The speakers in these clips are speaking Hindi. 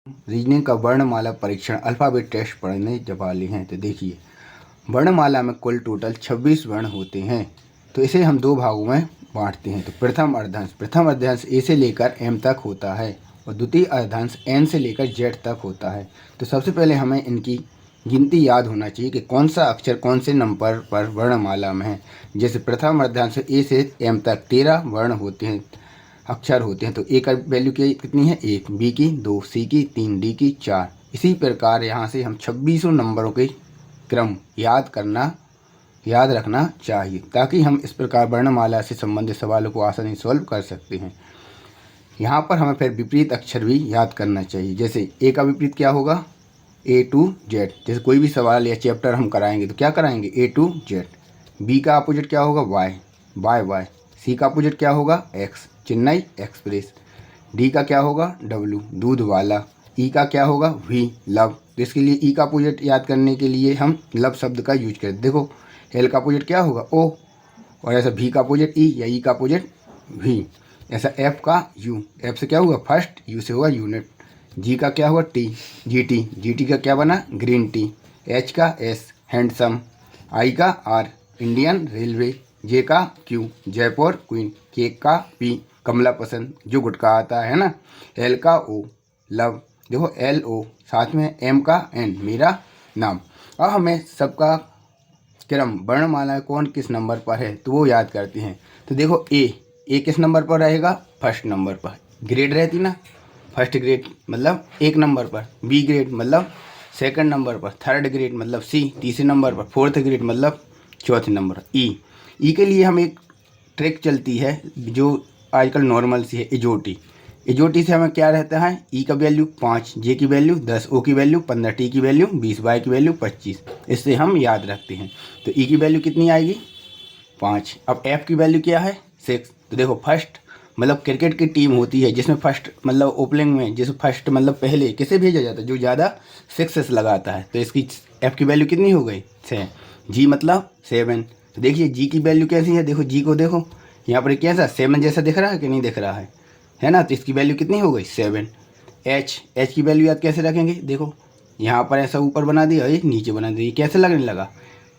रीजनिंग का वर्णमाला परीक्षण अल्फ़ाबेट टेस्ट पढ़ने वाले हैं। तो देखिए, वर्णमाला में कुल टोटल 26 वर्ण होते हैं। तो इसे हम दो भागों में बांटते हैं। तो प्रथम अर्धांश ए से लेकर एम तक होता है और द्वितीय अर्धांश एन से लेकर जेड तक होता है। तो सबसे पहले हमें इनकी गिनती याद होना चाहिए कि कौन सा अक्षर कौन से नंबर पर वर्णमाला में है। जैसे प्रथम अर्धांश ए से एम तक 13 वर्ण होते हैं, अक्षर होते हैं। तो ए का वैल्यू कितनी है? 1, बी की 2, सी की 3, डी की 4। इसी प्रकार यहाँ से हम 26 नंबरों के क्रम याद रखना चाहिए, ताकि हम इस प्रकार वर्णमाला से संबंधित सवालों को आसानी से सॉल्व कर सकते हैं। यहाँ पर हमें फिर विपरीत अक्षर भी याद करना चाहिए। जैसे ए का विपरीत क्या होगा? ए टू जेड। जैसे कोई भी सवाल या चैप्टर हम कराएंगे तो क्या कराएंगे? ए टू जेड। बी का अपोजिट क्या होगा? Y, Y. सी का अपोजिट क्या होगा? X, Chennai express. डी का क्या होगा? डब्ल्यू, दूध वाला। ई का क्या होगा? We, love. तो इसके लिए ई का अपोजिट याद करने के लिए हम लव शब्द का यूज करें। देखो, एल का अपोजिट क्या होगा? ओ। और ऐसा भी का अपोजिट ई या ई का अपोजिट वी। ऐसा एफ का यू, एफ से क्या होगा? फर्स्ट, यू से होगा यूनिट। जी का क्या होगा? टी, जी टी का क्या बना? Green tea. एच का एस, हैंडसम। आई का आर, इंडियन रेलवे। जे का क्यू, जयपुर क्वीन। के का पी, कमला पसंद, जो गुटखा आता है ना। एल का ओ, लव। देखो, एल ओ, साथ में एम का एन, मेरा नाम। अब हमें सबका क्रम वर्णमाला कौन किस नंबर पर है तो वो याद करते हैं। तो देखो, ए किस नंबर पर रहेगा? फर्स्ट नंबर पर। ग्रेड रहती ना, फर्स्ट ग्रेड मतलब एक नंबर पर। बी ग्रेड मतलब सेकंड नंबर पर। थर्ड ग्रेड मतलब सी, तीसरे नंबर पर। फोर्थ ग्रेड मतलब चौथे नंबर। ई के लिए हम एक ट्रिक चलती है जो आजकल नॉर्मल सी है, इजोटी से हमें क्या रहता है? ई का वैल्यू 5, जे की वैल्यू 10, ओ की वैल्यू 15, टी की वैल्यू 20, वाई की वैल्यू 25। इससे हम याद रखते हैं। तो ई की वैल्यू कितनी आएगी? 5। अब एफ की वैल्यू क्या है? 6। तो देखो, फर्स्ट मतलब क्रिकेट की टीम होती है जिसमें फर्स्ट मतलब ओपनिंग में जिस फर्स्ट मतलब पहले किसे भेजा जाता है? जो ज़्यादा सिक्सेस लगाता है। तो इसकी एफ की वैल्यू कितनी हो गई? 6। जी मतलब 7। तो देखिए, जी की वैल्यू कैसी है? देखो, जी को देखो, यहाँ पर कैसा 7 जैसा दिख रहा है कि नहीं दिख रहा है ना। तो इसकी वैल्यू कितनी हो गई? 7। एच की वैल्यू याद कैसे रखेंगे? देखो, यहाँ पर ऐसा ऊपर बना दिया, ये नीचे बना दिया, कैसे लगने लगा?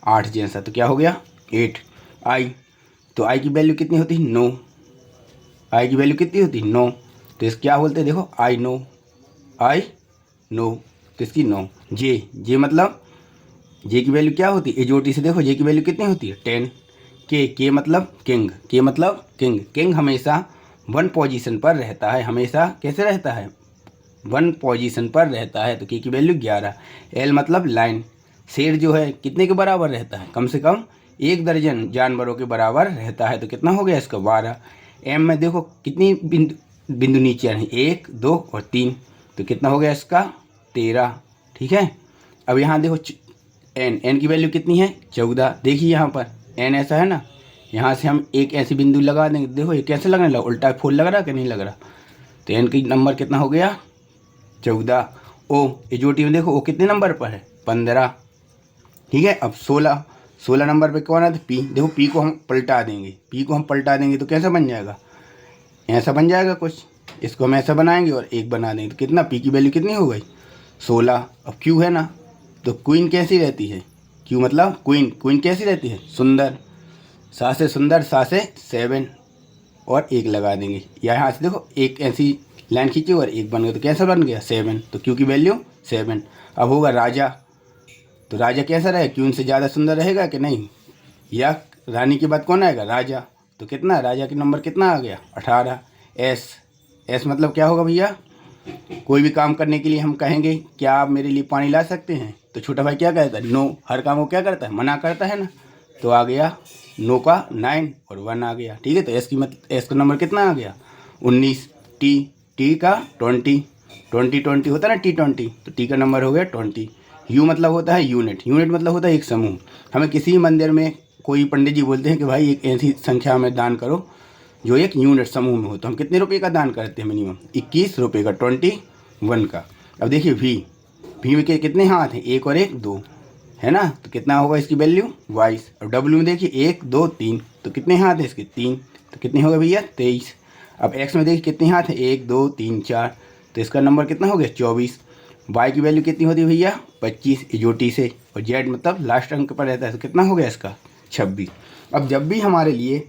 8 जैसा। तो क्या हो गया? 8। आई, तो आई की वैल्यू कितनी होती है? 9। आई की वैल्यू कितनी होती है? 9। तो इस क्या बोलते हैं? देखो, आई नो, तो इसकी 9। जे मतलब जे की वैल्यू क्या होती है? एजोटी से देखो, जे की वैल्यू कितनी होती है? 10। के मतलब किंग, किंग हमेशा 1 पोजीशन पर रहता है। हमेशा कैसे रहता है? 1 पोजीशन पर रहता है। तो के की वैल्यू 11। एल मतलब लाइन, शेर जो है कितने के बराबर रहता है? कम से कम 1 दर्जन जानवरों के बराबर रहता है। तो कितना हो गया इसका? 12। एम में देखो कितनी बिंदु नीचे है? 1, 2 और 3। तो कितना हो गया इसका? 13। ठीक है। अब यहाँ देखो, एन की वैल्यू कितनी है? 14। देखिए यहाँ पर एन ऐसा है ना, यहाँ से हम एक ऐसी बिंदु लगा देंगे। देखो, ये कैसे लगने लगा? उल्टा फूल लग रहा है कि नहीं लग रहा? तो एन की नंबर कितना हो गया? 14। ओ, एजोटी में देखो, ओ कितने नंबर पर है? 15। ठीक है। अब 16 नंबर पे कौन है? पी। देखो, पी को हम पलटा देंगे तो कैसा बन जाएगा? ऐसा बन जाएगा कुछ। इसको हम ऐसा बनाएंगे और एक बना देंगे तो कितना? पी की वैल्यू कितनी हो गई? 16। अब क्यू है ना, तो क्वीन कैसी रहती है? क्यू मतलब क्वीन कैसी रहती है? सुंदर। सा से सुंदर, सा से 7 और 1 लगा देंगे। यहाँ से देखो, एक ऐसी लाइन खींची और 1 बन गया, तो कैसा बन गया? 7। तो क्यू की वैल्यू 7। अब होगा राजा, तो राजा कैसा रहे? क्वीन से ज़्यादा सुंदर रहेगा कि नहीं? या रानी के बाद कौन आएगा? राजा। तो कितना? राजा की नंबर कितना आ गया? 18। एस मतलब क्या होगा भैया? कोई भी काम करने के लिए हम कहेंगे, क्या आप मेरे लिए पानी ला सकते हैं? तो छोटा भाई क्या कहता है? नो। हर काम को क्या करता है? मना करता है ना। तो आ गया नो का 9 और 1 आ गया। ठीक है। तो एस का नंबर कितना आ गया? 19। टी का 20 होता है ना, T20। तो टी का नंबर हो गया 20। यू मतलब होता है यूनिट मतलब होता है एक समूह। हमें किसी मंदिर में कोई पंडित जी बोलते हैं कि भाई एक ऐसी संख्या में दान करो जो एक यूनिट समूह में हो। तो हम कितने रुपए का दान करते हैं? मिनिमम 21 रुपये का, 21 का। अब देखिए, वी के कितने हाथ हैं? 1 और 1 2 है ना। तो कितना होगा इसकी वैल्यू? 22। अब डब्ल्यू में देखिए 1 2 3, तो कितने हाथ हैं इसके? 3। तो कितने हो गए भैया? 23। अब एक्स में देखिए कितने हाथ हैं? 1 2 3 4, तो इसका नंबर कितना हो गया 24। y की वैल्यू कितनी होती है भैया 25 इजोटी से, और z मतलब लास्ट अंक पर रहता है, तो कितना हो गया इसका 26। अब जब भी हमारे लिए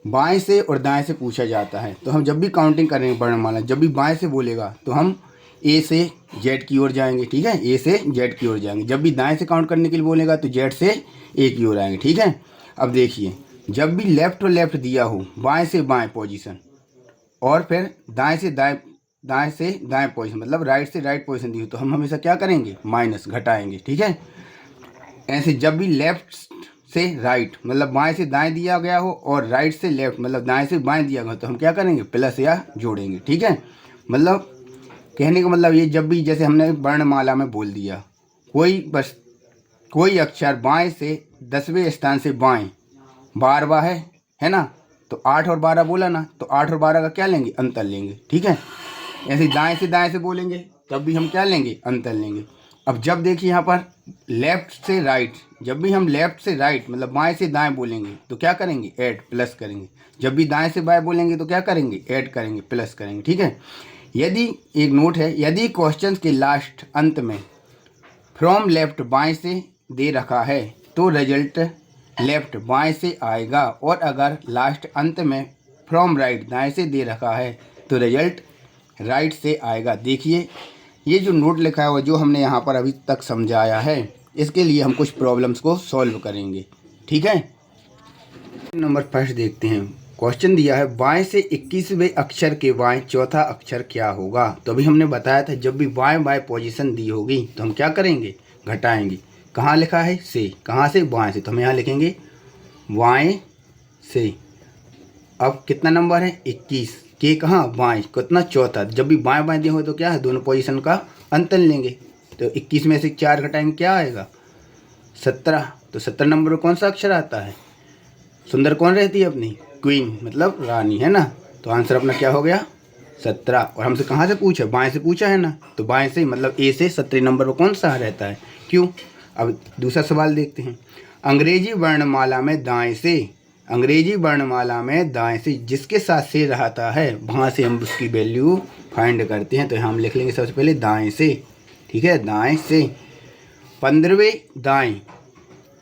बाएं से और दाएं से पूछा जाता है तो हम जब भी काउंटिंग करेंगे वर्णमाला, जब भी बाएं से बोलेगा तो हम ए से जेड की ओर जाएंगे, ठीक है, ए से जेड की ओर जाएंगे। जब भी दाएं से काउंट करने के लिए बोलेगा तो जेड से ए की ओर आएंगे, ठीक है। अब देखिए, जब भी लेफ्ट और लेफ्ट दिया हो, बाएं से बाएं पोजीशन, और फिर दाएं से दाएं पोजीशन, मतलब राइट से राइट पोजीशन दी हो, तो हम हमेशा क्या करेंगे माइनस घटाएंगे, ठीक है। ऐसे जब भी लेफ्ट से राइट मतलब बाएं से दाएं दिया गया हो और राइट से लेफ्ट मतलब दाएं से बाएं दिया गया, तो हम क्या करेंगे प्लस या जोड़ेंगे, ठीक है। मतलब कहने का मतलब ये, जब भी जैसे हमने वर्णमाला में बोल दिया कोई अक्षर बाएं से 10वें स्थान से बाएं 12वां है ना, तो 8 और 12 बोला ना, तो 8 और 12 का क्या लेंगे अंतर लेंगे, ठीक है। ऐसे दाएं से बोलेंगे तब भी हम क्या लेंगे अंतर लेंगे। अब जब देखिए यहाँ पर लेफ्ट से राइट, जब भी हम लेफ्ट से राइट मतलब बाएं से दाएं बोलेंगे तो क्या करेंगे ऐड प्लस करेंगे। जब भी दाएं से बाएं बोलेंगे तो क्या करेंगे ऐड करेंगे प्लस करेंगे, ठीक है। यदि एक नोट है, यदि क्वेश्चन के लास्ट अंत में फ्रॉम लेफ्ट बाएं से दे रखा है तो रिजल्ट लेफ्ट बाएं से आएगा, और अगर लास्ट अंत में फ्रॉम राइट दाएं से दे रखा है तो रिजल्ट राइट से आएगा। देखिए ये जो नोट लिखा है जो हमने यहाँ पर अभी तक समझाया है, इसके लिए हम कुछ प्रॉब्लम्स को सॉल्व करेंगे, ठीक है। नंबर फर्स्ट देखते हैं। क्वेश्चन दिया है बाएं से 21वें अक्षर के बाएं चौथा अक्षर क्या होगा। तो अभी हमने बताया था जब भी बाएं बाएं पोजीशन दी होगी तो हम क्या करेंगे घटाएंगे। कहाँ लिखा है से, कहाँ से बाएं से, तो हम यहाँ लिखेंगे बाएं से। अब कितना नंबर है 21 के कहाँ बाएं, कितना चौथा। जब भी बाएं बाएं दिए हो तो क्या है दोनों पोजीशन का अंतर लेंगे, तो 21 में से 4 घटाएंगे क्या आएगा 17। तो 17 नंबर पर कौन सा अक्षर आता है, सुंदर कौन रहती है अपनी क्वीन मतलब रानी, है ना। तो आंसर अपना क्या हो गया 17। और हमसे कहाँ से पूछा बाएं से पूछा है ना, तो बाएं से मतलब ए से 17 नंबर पर कौन सा रहता है क्यों। अब दूसरा सवाल देखते हैं। अंग्रेजी वर्णमाला में दाएं से, अंग्रेजी वर्णमाला में दाएं से जिसके साथ से रहता है वहाँ से हम उसकी वैल्यू फाइंड करते हैं। तो हम लिख लेंगे सबसे पहले दाएं से, ठीक है, दाएं से। 15वें दाएं,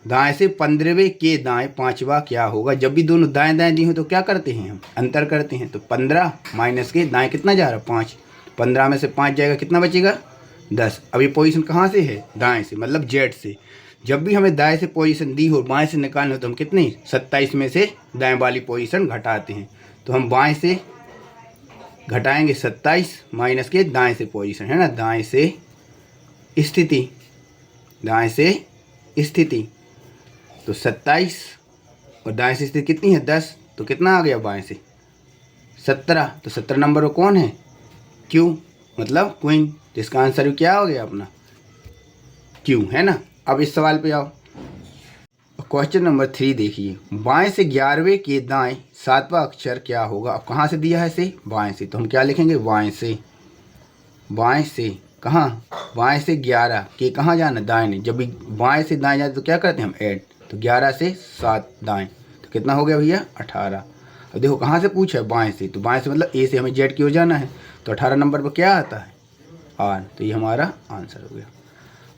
दाएं से 15वें के दाएं पांचवा क्या होगा। जब भी दोनों दाएं दाएं दी हो तो क्या करते हैं हम अंतर करते हैं। तो 15 माइनस के दाएं कितना जा रहा है 5, 15 में से 5 जाएगा कितना बचेगा 10। अब ये पोजीशन कहाँ से है दाएं से मतलब जेड से। जब भी हमें दाएं से पोजीशन दी हो बाएं से निकालना हो तो हम कितनी 27 में से दाएं वाली पोजीशन घटाते हैं। तो हम बाएं से घटाएंगे 27 माइनस के दाएं से पोजीशन, है ना, दाएं से स्थिति, दाएं से स्थिति। तो 27 और दाएं से स्थिति कितनी है 10, तो कितना आ गया बाएं से 17। तो 17 नंबर पर कौन है क्यू मतलब क्वीन, जिसका आंसर क्या हो गया अपना क्यू, है ना। अब इस सवाल पे आओ। क्वेश्चन नंबर 3 देखिए। बाएं से 11वें के दाएं 7वां अक्षर क्या होगा। अब कहाँ से दिया है से बाएं से, तो हम क्या लिखेंगे बाएं से, बाएं से कहाँ बाएं से 11 के कहाँ जाना दाएं। जब भी बाएं से दाएं जाते तो क्या करते हैं हम ऐड, तो 11 से 7 दाएं तो कितना हो गया भैया 18। अब देखो कहाँ से पूछा है बाएं से, तो बाएं से मतलब ए से हमें जेड की ओर जाना है, तो 18 नंबर पर क्या आता है आर, तो ये हमारा आंसर हो गया।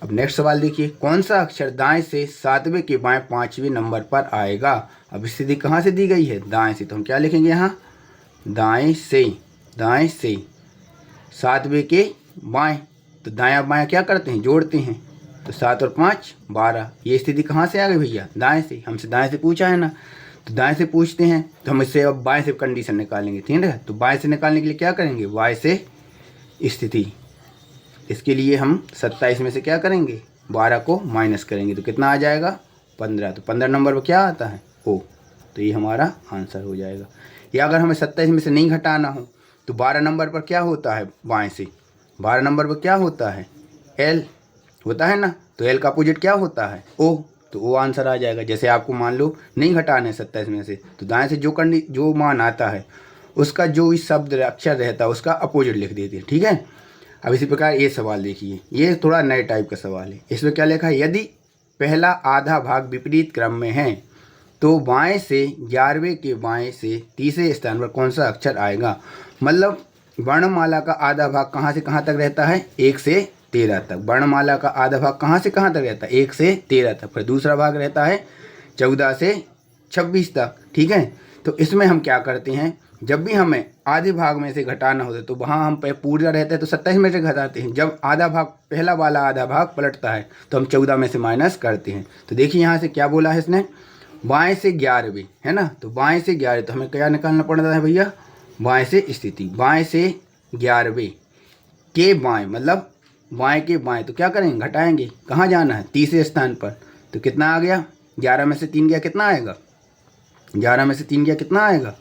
अब नेक्स्ट सवाल देखिए। कौन सा अक्षर दाएं से 7वें के बाएं 5वें नंबर पर आएगा। अब स्थिति कहाँ से दी गई है दाएं से, तो हम क्या लिखेंगे यहाँ दाएं से, दाएं से 7वें के बाएं, तो दायां बायां क्या करते हैं जोड़ते हैं, तो 7 और 5 12। ये स्थिति कहाँ से आ गई भैया दाएं से, हमसे दाएं से पूछा है ना, तो दाएं से पूछते हैं तो हम इससे अब बाएं से कंडीशन निकालेंगे, ठीक है। तो बाएं से निकालने के लिए क्या करेंगे वाई से स्थिति। इसके लिए हम 27 में से क्या करेंगे 12 को माइनस करेंगे, तो कितना आ जाएगा 15। तो 15 नंबर पर क्या आता है ओ, तो ये हमारा आंसर हो जाएगा। या अगर हमें 27 में से नहीं घटाना हो तो 12 नंबर पर क्या होता है बाएं से, 12 नंबर पर क्या होता है एल होता है ना, तो एल का अपोजिट क्या होता है ओ, तो वो आंसर आ जाएगा। जैसे आपको मान लो नहीं घटाना है 27 में से, तो दाएं से जो मान आता है उसका जो इस शब्द अक्षर रहता है उसका अपोजिट लिख देते हैं, ठीक है। अब इसी प्रकार ये सवाल देखिए, ये थोड़ा नए टाइप का सवाल है। इसमें क्या लिखा है, यदि पहला आधा भाग विपरीत क्रम में है तो बाएं से 11वें के बाएं से तीसरे स्थान पर कौन सा अक्षर आएगा। मतलब वर्णमाला का आधा भाग कहाँ से कहाँ तक रहता है? 1 से 13 तक। वर्णमाला का आधा भाग कहाँ से कहाँ तक रहता है? 1 से 13 तक। फिर दूसरा भाग रहता है 14 से 26 तक। ठीक है, तो इसमें हम क्या करते हैं, जब भी हमें आधे भाग में से घटाना होता है तो वहाँ हम पूरा रहता है तो 27 में से घटाते हैं। जब आधा भाग, पहला वाला आधा भाग पलटता है तो हम 14 में से माइनस करते हैं। तो देखिए यहाँ से क्या बोला है इसने, बाएं से 11वें, है ना, तो बाएं से 11, तो हमें क्या निकालना पड़ रहा है भैया, बाएं से स्थिति। बाएं से 11वें के बाएं, मतलब बाएं के बाएं, तो क्या करेंगे, घटाएंगे। कहाँ जाना है? तीसरे स्थान पर। तो कितना आ गया, 11 में से 3 गया, कितना आएगा? 11 में से 3 गया, कितना आएगा?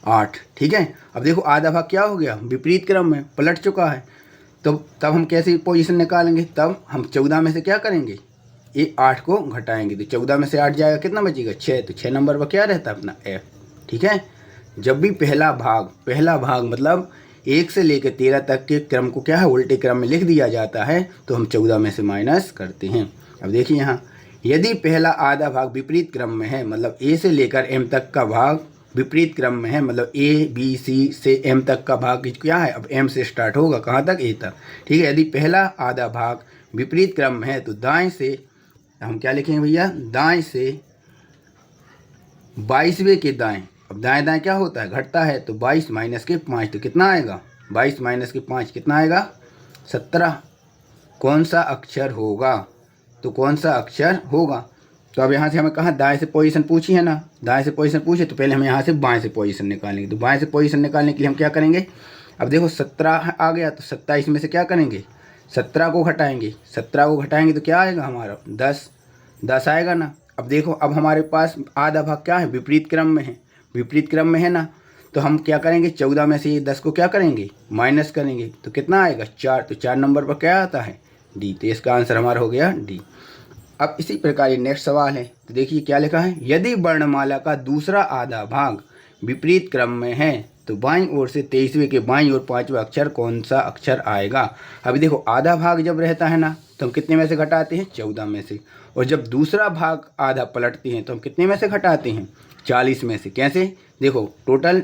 8। ठीक है, अब देखो आधा भाग क्या हो गया, विपरीत क्रम में पलट चुका है। तो तब हम कैसी पोजीशन निकालेंगे, तब हम 14 में से क्या करेंगे, ये 8 को घटाएंगे। तो 14 में से 8 जाएगा, कितना बचेगा? 6। तो 6 नंबर पर क्या रहता है अपना? F। ठीक है, जब भी पहला भाग मतलब 1 से लेकर 13 तक के क्रम को क्या है, उल्टे क्रम में लिख दिया जाता है, तो हम 14 में से माइनस करते हैं। अब देखिए यहाँ, यदि पहला आधा भाग विपरीत क्रम में है, मतलब A से लेकर M तक का भाग विपरीत क्रम में है, मतलब A B C से M तक का भाग क्या है, अब M से स्टार्ट होगा, कहाँ तक? A तक। ठीक है, यदि पहला आधा भाग विपरीत क्रम में है तो दाएं से हम क्या लिखेंगे भैया, दाएं से 22वें के दाएं। अब दाएं दाएं क्या होता है, घटता है, तो 22 माइनस के 5, तो कितना आएगा? 22 माइनस के 5 कितना आएगा? 17। कौन सा अक्षर होगा? तो कौन सा अक्षर होगा? तो अब यहाँ से हमें कहाँ, दाएं से पोजीशन पूछी है ना, दाएं से पोजीशन पूछे तो पहले हम यहाँ से बाएं से पोजीशन निकालेंगे। तो बाएं से पोजीशन निकालने के लिए हम क्या करेंगे, अब देखो 17 आ गया, तो 27 में से क्या करेंगे, 17 को घटाएंगे। 17 को घटाएंगे तो क्या आएगा हमारा? 10 आएगा ना। अब देखो, अब हमारे पास आधा भाग क्या है, विपरीत क्रम में है, विपरीत क्रम में है ना, तो हम क्या करेंगे, 14 में से ये 10 को क्या करेंगे, माइनस करेंगे। तो कितना आएगा? 4। तो 4 नंबर पर क्या आता है? D। तो इसका आंसर हमारा हो गया D। अब इसी प्रकार ये नेक्स्ट सवाल है, तो देखिए क्या लिखा है, यदि वर्णमाला का दूसरा आधा भाग विपरीत क्रम में है तो बाईं ओर से 23वें के बाईं ओर 5वां अक्षर कौन सा अक्षर आएगा? अभी देखो, आधा भाग जब रहता है ना तो हम कितने में से घटाते हैं? 14 में से। और जब दूसरा भाग आधा पलटते हैं तो हम कितने में से घटाते हैं? 40 में से। कैसे? देखो, टोटल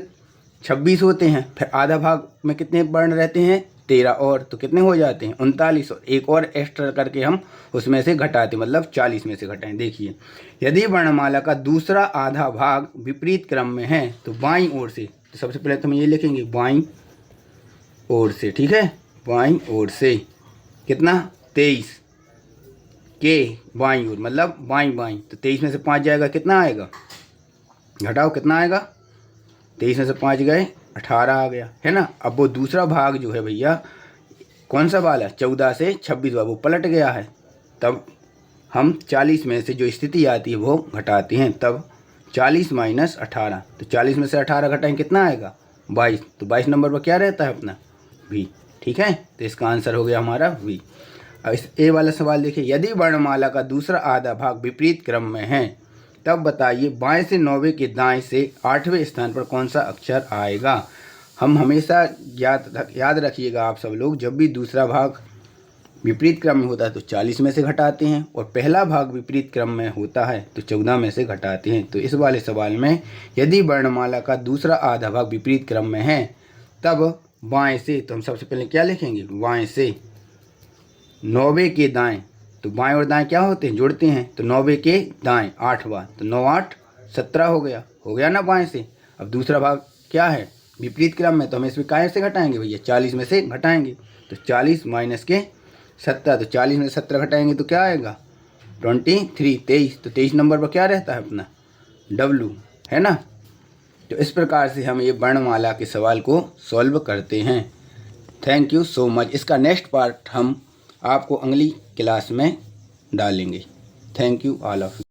26 होते हैं, फिर आधा भाग में कितने वर्ण रहते हैं? 13 और, तो कितने हो जाते हैं? 39। और एक और एक्स्ट्रा करके हम उसमें से घटाते, मतलब 40 में से घटाएं। देखिए, यदि वर्णमाला का दूसरा आधा भाग विपरीत क्रम में है तो बाईं ओर से, तो सबसे पहले तो हम ये लिखेंगे बाईं ओर से। ठीक है, बाईं ओर से कितना? 23 के बाईं ओर, मतलब बाईं, तो 23 में से 5 जाएगा, कितना आएगा? घटाओ, कितना आएगा? 23 में से 5 गए, 18 आ गया, है ना। अब वो दूसरा भाग जो है भैया, कौन सा वाला? 14 से 26 वाला, वो पलट गया है। तब हम 40 में से जो स्थिति आती है वो घटाते हैं। तब 40 माइनस 18, तो 40 में से 18 घटाएं, कितना आएगा? 22। तो 22 नंबर पर क्या रहता है अपना? V। ठीक है, तो इसका आंसर हो गया हमारा V। अब इस A वाला सवाल देखिए, यदि वर्णमाला का दूसरा आधा भाग विपरीत क्रम में है तब बताइए बाएं से 9वें के दाएं से 8वें स्थान पर कौन सा अक्षर आएगा? हम हमेशा याद रखिएगा आप सब लोग, जब भी दूसरा भाग विपरीत क्रम में होता है तो 40 में से घटाते हैं, और पहला भाग विपरीत क्रम में होता है तो 14 में से घटाते हैं। तो इस वाले सवाल में यदि वर्णमाला का दूसरा आधा भाग विपरीत क्रम में है तब बाएं से, तो हम सबसे पहले क्या लिखेंगे, बाएं से 9वें के दाएं, तो बाएं और दाएं क्या होते हैं, जुड़ते हैं, तो 9वें के दाएं 8वां, तो 9 8 17 हो गया ना बाएं से। अब दूसरा भाग क्या है, विपरीत क्रम में, तो हम इसमें काय से घटाएंगे भैया, 40 में से घटाएंगे। तो 40 माइनस के 17, तो 40 में 17 घटाएंगे तो क्या आएगा, 23, 23। तो 23 नंबर पर क्या रहता है अपना, W, है ना। तो इस प्रकार से हम ये वर्णमाला के सवाल को सॉल्व करते हैं। Thank you so much. इसका नेक्स्ट पार्ट हम आपको अगली क्लास में डालेंगे। Thank you all of you.